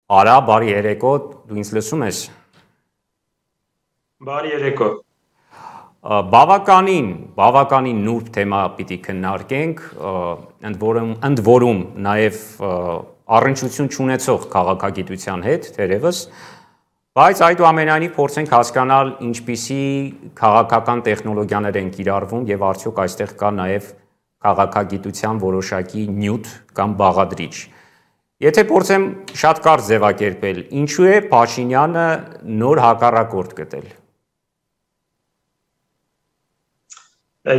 Արա, բարի երեկո, դու ինձ լսում ես։ Բարի երեկո։ Բավականին նուրբ թեմա պիտի քննարկենք, ընդ որում նաև առնչություն չունեցող քաղաքագիտության հետ, թերևս, բայց այդուամենայնիվ փորձենք հասկանալ ինչպիսի քաղաքական տեխնոլոգիաներ են կիրառվում եւ արդյոք այստեղ կա նաև քաղաքագիտության որոշակի նյութ կամ բաղադրիչ։ Եթե փորձեմ շատ կարճ ձևակերպել, ինչու է Փաշինյանը նոր հակառակորդ գտել։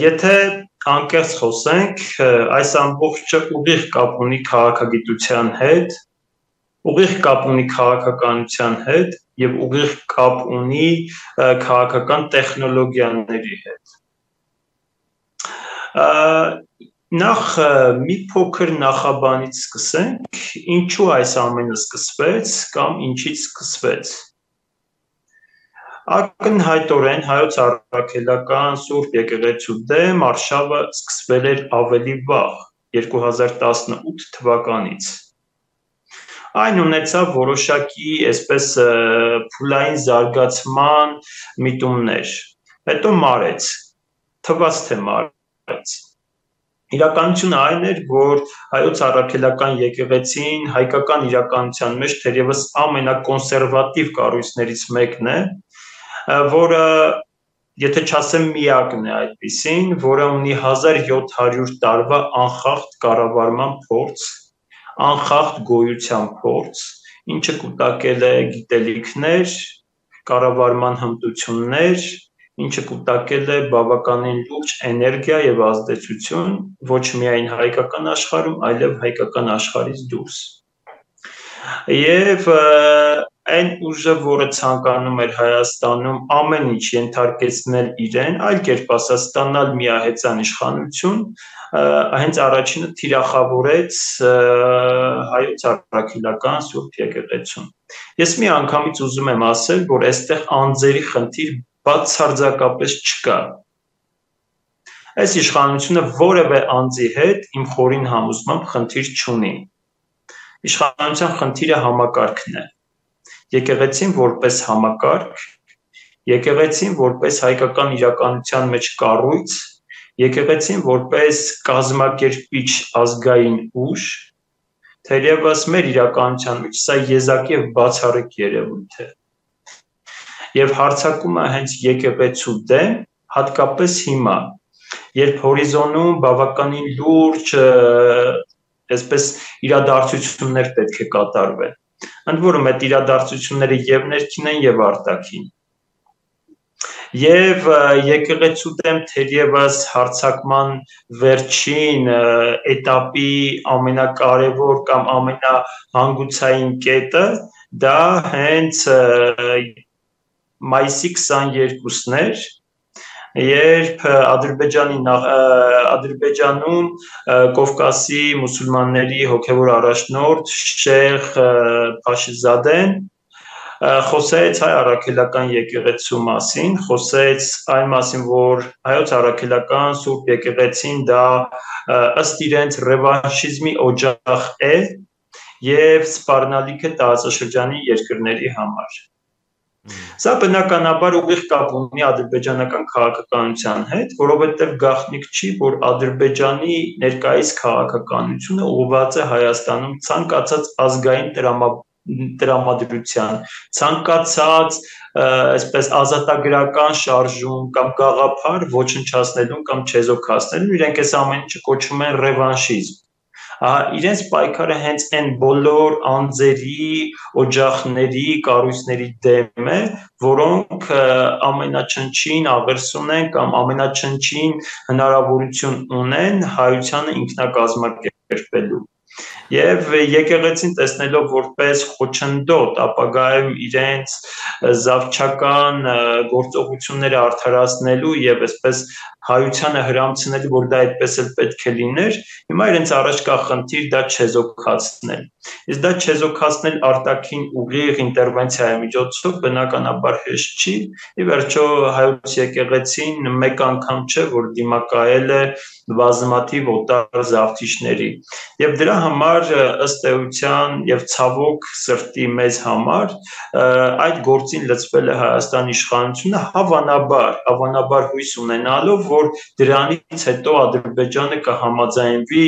Եթե անկեղծ խոսենք, այս ամբողջը ուղիղ կապ ունի քաղաքագիտության հետ, ուղիղ կապ ունի քաղաքականության հետ եւ ուղիղ կապ ունի քաղաքական տեխնոլոգիաների հետ։ Նախ մի փոքր նախաբանից սկսենք, ինչու այս ամենը սկսվեց կամ ինչից սկսվեց։ Ակնհայտորեն հայոց առաքելական Սուրբ եկեղեցու դեմ արշավը սկսվել էր ավելի վաղ, 2018 թվականից։ Այն ունեցավ որոշակի այսպես փուլային զարգացման միտումներ, հետո մարեց, թվաց թե մարեց։ Իրականությունը այն էր, որ հայոց առաքելական եկեղեցին հայկական իրականության մեջ թերևս ամենակոնսերվատիվ կառույցներից մեկն է, որը, եթե չասեմ միակն է այդպիսին, որը ունի 1700 տարվա անխախտ կառավարման փորձ, անխախտ գոյության փորձ, ինչը կուտակել է գիտելիքներ, կառավարման հմտություններ, ինչը կուտակել է բավականին լուրջ էներգիա եւ ազդեցություն ոչ միայն հայկական աշխարհում, այլև հայկական աշխարհից դուրս։ Եվ այն ուժը, որը ցանկանում էր Հայաստանում ամեն ինչ ենթարկեցնել իրեն, այլ կերպ ասած ստանալ միահեծան իշխանություն, հենց առաջինը թիրախավորեց հայոց առաքելական Սուրբ եկեղեցուն։ Ես մի անգամից ուզում եմ ասել, որ այստեղ անձերի խնդիր բացարձակապես չկա։ Այս իշխանությունը որևէ անձի հետ իմ խորին համոզմամբ խնդիր չունի։ Իշխանության խնդիրը համակարգն է։ Եկեղեցին որպես համակարգ, եկեղեցին որպես հայկական իրականության մեջ կառույց, եկեղեցին որպես կազմակերպիչ ազգային ուժ, թերևս մեր իրականության մեջ սա եզակի եւ բացառիկ երևույթ է։ Եվ հարձակումը հենց եկեղեցու դեմ, հատկապես հիմա, երբ հորիզոնում բավականին լուրջ այսպես իրադարձություններ պետք է կատարվեն։ Ընդ որում այդ իրադարձությունները եւ ներքին են եւ արտաքին։ Եվ եկեղեցու դեմ թերևս հարձակման վերջին էտապի ամենակարևոր կամ ամենահանգուցային կետը դա հենց մայիսի 22-ն էր, երբ Ադրբեջանում Կովկասի մուսուլմանների հոգևոր առաջնորդ Շեյխ Փաշիզադեն խոսեց հայ առաքելական եկեղեցու մասին, խոսեց այն մասին, որ հայոց առաքելական Սուրբ եկեղեցին դա ըստ իրենց ռևանշիզմի օջախ է եւ սպառնալիք է տարածաշրջանի երկրների համար։ Սա բնականաբար ուղիղ կապ ունի ադրբեջանական քաղաքականության հետ, որովհետև գաղտնիք չի, որ Ադրբեջանի ներկայիս քաղաքականությունը ուղղված է Հայաստանում ցանկացած ազգային տրամադրության, ցանկացած այսպես ազատագրական շարժում կամ գաղափար ոչնչացնելուն կամ չեզոքացնելուն, իրենք այս ամեն ինչը կոչում են ռևանշիզմ։ Իրենց պայքարը հենց այն բոլոր անձերի, օջախների, կառույցների դեմ է, որոնք ամենաչնչին աղերսուն են կամ ամենաչնչին հնարավորություն ունեն հայությանը ինքնակազմակերպելու։ Եվ եկեղեցին տեսնելով որպես խոչընդոտ ապագայում իրենց զավթչական գործողությունները արդարացնելու եւ այսպես հայությանը հրամցնելու, որ դա այդպես էլ պետք է լիներ, հիմա իրենց առաջ կա խնդիր դա չեզոքացնել։ Իսկ դա չեզոքացնել արտաքին ուղիղ ինտերվենցիայի միջոցով բնականաբար հեշտ չի։ Ի վերջո հայոց եկեղեցին մեկ անգամ չէ, որ դիմակայել է բազմաթիվ օտար զավթիչների։ Եվ դրա համար ըստ էության եւ ցավոք սրտի մեզ համար այդ գործին լծվել է Հայաստանի իշխանությունը հավանաբար հույս ունենալով, որ դրանից հետո Ադրբեջանը կհամաձայնվի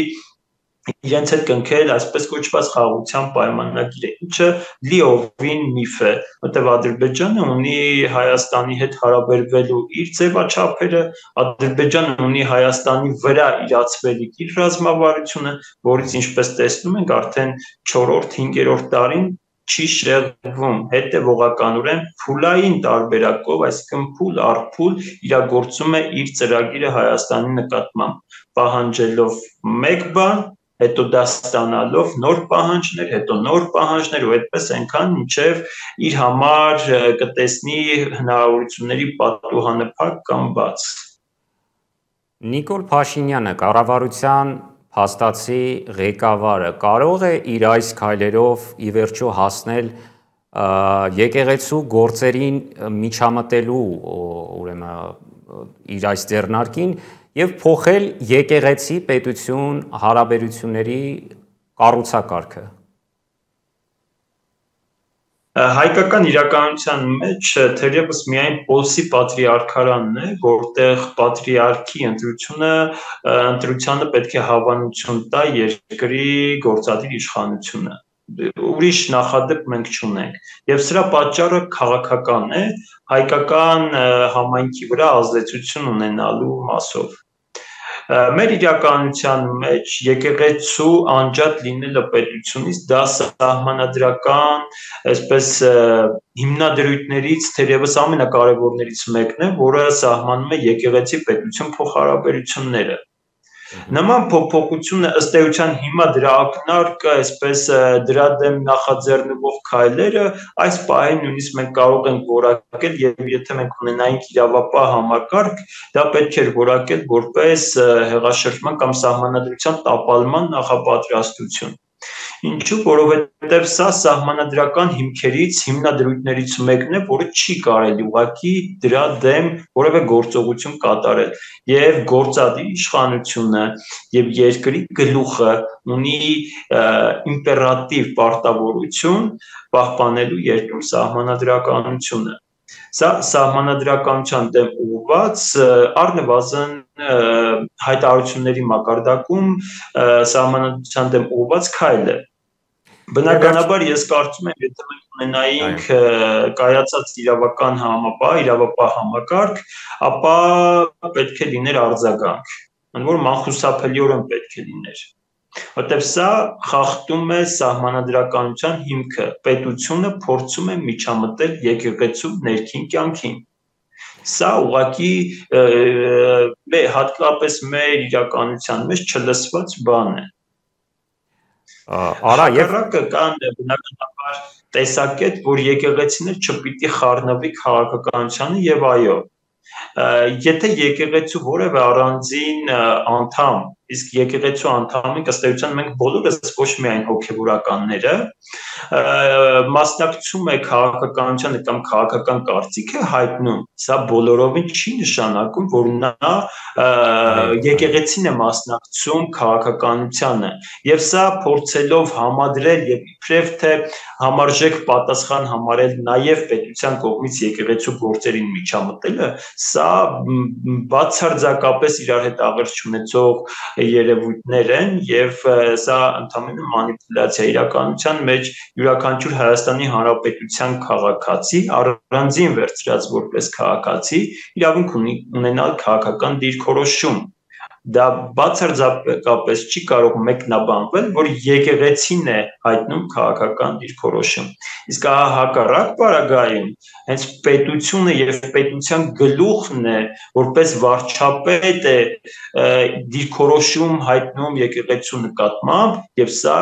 իրենց հետ կնքել այսպես կոչված խաղաղության պայմանագիրը, ինչը լիովին միֆ է, որտեղ Ադրբեջանը ունի Հայաստանի հետ հարաբերվելու իր ձևաչափերը, Ադրբեջանը ունի Հայաստանի վրա իրացվելիք իր ռազմավարությունը, որից ինչպես տեսնում ենք արդեն 4-րդ, 5-րդ տարին չի շեղվում, հետևողականորեն փուլային տարբերակով, այսինքն փուլ առ փուլ իրագործում է իր ծրագիրը Հայաստանի նկատմամբ, պահանջելով մեկ բան, հետո դա ստանալով նոր պահանջներ, հետո նոր պահանջներ ու այդպես այնքան մինչև իր համար կտեսնի հնարավորությունների պատուհանը փակ կամ բաց։ Նիկոլ Փաշինյանը, կառավարության փաստացի ղեկավարը, կարող է իր այս քայլերով ի վերջո հասնել եկեղեցու գործերին միջամտելու, ուրեմն իր այս ձեռնարկին եւ փոխել եկեղեցի պետություն հարաբերությունների կառուցակարգը։ Հայկական իրականության մեջ թերևս միայն Պոլսի պատրիարքարանն է, որտեղ պատրիարքի ընտրությանը պետք է հավանություն տա երկրի գործադիր իշխանությունը։ Ուրիշ նախադեպ մենք չունենք, եւ սրա պատճառը քաղաքական է, հայկական համայնքի վրա ազդեցություն ունենալու մասով։ Մեր իրականության մեջ եկեղեցու անջատ լինելը պետությունից դա սահմանադրական, այսպես հիմնադրույթներից թերևս ամենակարևորներից մեկն է, որը սահմանում է եկեղեցի պետություն փոխհարաբերությունները։ Նման փոփոխությունը ըստ էության հիմա դրա ակնարկը, այսպես դրա դեմ նախաձեռնվող քայլերը այս պահին նույնիսկ մենք կարող ենք որակել, եւ եթե մենք ունենայինք իրավապահ համակարգ, դա պետք էր որակել որպես հեղաշրջման կամ սահմանադրության տապալման նախապատրաստություն։ Ինչու՞, որովհետև սա սահմանադրական հիմքերից, հիմնադրույթներից մեկն է, որը չի կարելի ուղղակի դրա դեմ որևէ գործողություն կատարել, եւ գործադիր իշխանությունը եւ երկրի գլուխը ունի իմպերատիվ պարտավորություն պահպանելու երկրում սահմանադրականությունը։ Սա սահմանադրականության դեմ ուղղված առնվազն հայտարարությունների մակարդակում սահմանադրության դեմ ուղղված քայլ է։ Բնականաբար ես կարծում եմ, եթե մենք ունենայինք կայացած իրավապահ համակարգ, ապա պետք է լիներ արձագանք, ընդ որում անխուսափելիորեն պետք է լիներ, որտեղ սա խախտում է սահմանադրականության հիմքը, պետությունը փորձում է միջամտել եկեղեցու ներքին կյանքին։ Սա ուղղակի հատկապես մեր իրականության մեջ չլսված բան է։ Արա եւ կան բնականաբար տեսակետ, որ եկեղեցին չպիտի խառնվի քաղաքականությանը եւ այո, եթե եկեղեցու որևէ առանձին անդամ, իսկ եկեղեցու անդամին ըստ էության մենք բոլորս ոչ միայն հոգեվորականները, մասնակցում է քաղաքականությանը կամ քաղաքական կարծիք է հայտնում, սա բոլորովին չի նշանակում, որ նա եկեղեցին է մասնակցում քաղաքականությանը, եւ սա փորձելով համադրել եւ իբրև թե համարժեք պատասխան համարել նաեւ պետության կողմից եկեղեցու գործերին միջամտելը, սա բացարձակապես իրար հետ աղերս չունեցող երևույթներ են եւ սա ընդհանրապես մանիպուլյացիա իրականության մեջ յուրաքանչյուր Հայաստանի Հանրապետության քաղաքացի առանձին վերցրած որպես քաղաքացի իրավունք ունի ունենալ քաղաքական դիրքորոշում։ Դա բացարձակապես չի կարող մեկնաբանվել, որ եկեղեցին է հայտնում քաղաքական դիրքորոշում։ Իսկ հակառակ պարագայում հենց պետությունը եւ պետության գլուխն է, որպես վարչապետ է դիրքորոշում հայտնում եկեղեցու նկատմամբ, եւ սա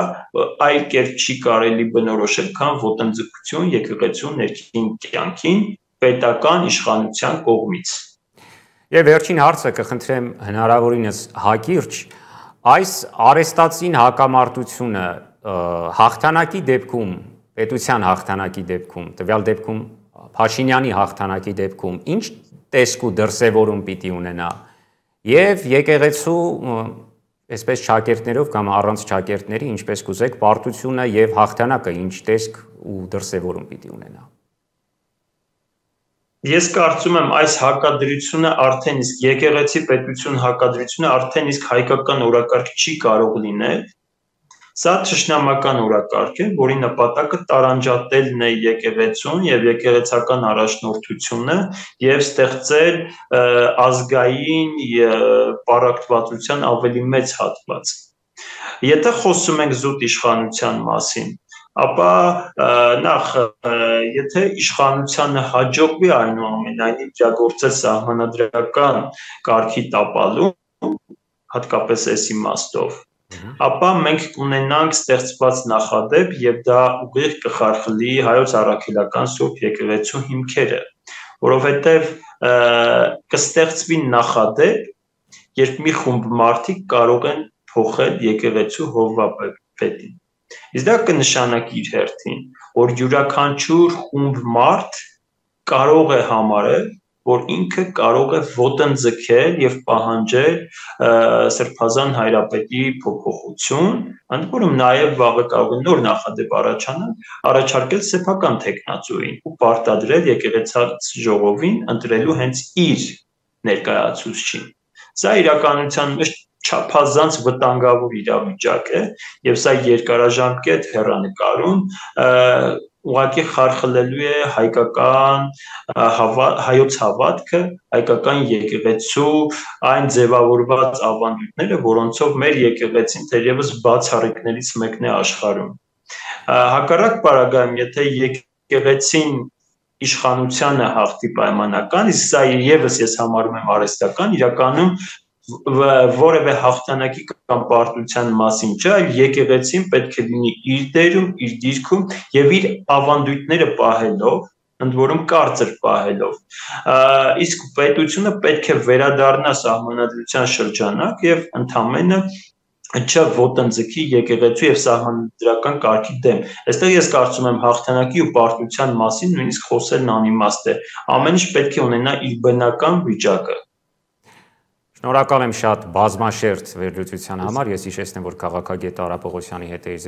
այլ կերպ չի կարելի բնորոշել, քան ոտնձգություն եկեղեցու ներքին կյանքին պետական իշխանության կողմից։ Եվ վերջին հարցը կխնդրեմ հնարավորինս հակիրճ, այս արեստացին հակամարտությունը հաղթանակի դեպքում, պետության հաղթանակի դեպքում, տվյալ դեպքում Փաշինյանի հաղթանակի դեպքում ինչ տեսք ու դրսևորում պիտի ունենա եւ եկեղեցու այսպես ճակերտներով կամ առանց ճակերտների, ինչպես կուզեք, պարտությունը եւ հաղթանակը ինչ տեսք ու դրսևորում պիտի ունենա։ Ես կարծում եմ այս հակադրությունը արդեն իսկ եկեղեցի պետություն հակադրությունը արդեն իսկ հայկական օրակարգ չի կարող լինել։ Սա թշնամական օրակարգ է, որի նպատակը տարանջատելն է եկեղեցուն եւ եկեղեցական առաջնորդությունը եւ ստեղծել ազգային պարակտվածության ավելի մեծ հատված։ Եթե խոսում ենք զուտ իշխանության մասին, ապա նախ եթե իշխանությանը հաջողվի այնուամենայնիվ իրագործել սահմանադրական կարգի տապալում, հատկապես այս իմաստով, ապա մենք կունենանք ստեղծված նախադեպ եւ դա ուղիղ կխարխլի հայոց առաքելական Սուրբ եկեղեցու հիմքերը, որովհետեւ կստեղծվի նախադեպ, երբ մի խումբ մարդիկ կարող են փոխել եկեղեցու հովվապետին։ Իսկ դա կնշանակի իր հերթին, որ յուրաքանչյուր խումբ մարդ կարող է համարել, որ ինքը կարող է ոտնձգել եւ պահանջել Սրբազան հայրապետի փոփոխություն, ընդ որում նաեւ վաղը կարող է նոր նախադեպ առաջարկել սեփական տեխնացուին ու պարտադրել եկեղեցի ժողովին ընտրելու հենց իր ներկայացուցչին։ Սա իրականության մեջ չափազանց վտանգավոր իրավիճակ է եւ սա երկարաժամկետ հեռանկարում ուղղակի խարխլելու է հայկական հայոց հավատքը, հայկական եկեղեցու այն ձևավորված ավանդույթները, որոնցով մեր եկեղեցին թերևս բացառիկներից մեկն է աշխարհում։ Հակառակ պարագայում, եթե եկեղեցին իշխանությանը հաղթի պայմանական, իսկ սա եւս ես համարում եմ արհեստական, իրականում որևէ հաղթանակի կամ պարտության մասին չէ, այլ եկեղեցին պետք է լինի իր դերում, իր դիրքում եւ իր ավանդույթները պահելով, ընդ որում կարծր պահելով, իսկ պետությունը պետք է վերադառնա սահմանադրության շրջանակ եւ ընդամենը չոտնձգի եկեղեցու եւ սահմանադրական կարգի դեմ։ Այստեղ ես կարծում եմ հաղթանակի ու պարտության մասին նույնիսկ խոսելն անիմաստ է։ Ամեն ինչ պետք է ունենա իր բնական վիճակը։ Շնորհակալ եմ շատ բազմաշերտ վերլուծության համար։ Ես հիշեցնեմ, որ քաղաքագետ Արա Պողոսյանի հետ էի